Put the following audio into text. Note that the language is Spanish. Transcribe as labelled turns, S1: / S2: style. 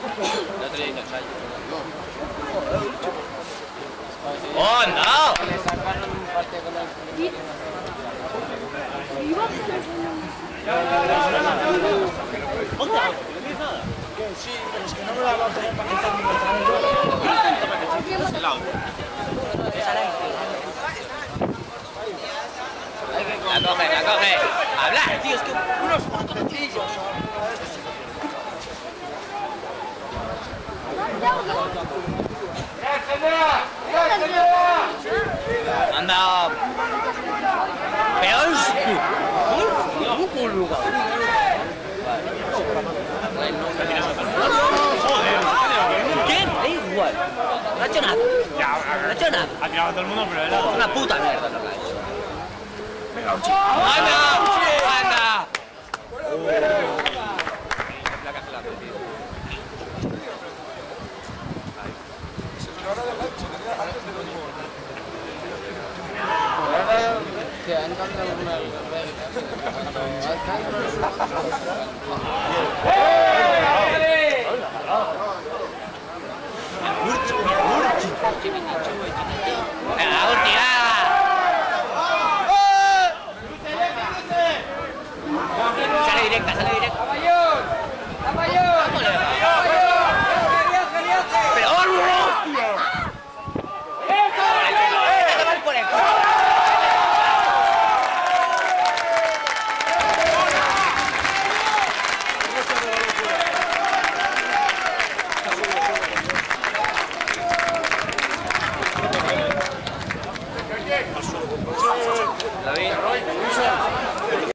S1: El otro día hizo ensayo. ¡Oh, no!
S2: Le sacaron un parte con el...
S3: Sí, pero es que no me la va a tener para quitarme otra vez.
S1: La coge. Habla, tío, es que unos fotoncillos. Anda. Pero es un lugar. ¿Qué? Da igual. No ha hecho nada. No ha hecho nada.
S4: Ha tirado a todo el mundo, pero él ha dado.
S1: Una puta mierda lo que ha hecho. ¡Anda!
S2: Que han cambiado algunas
S1: Sale directa.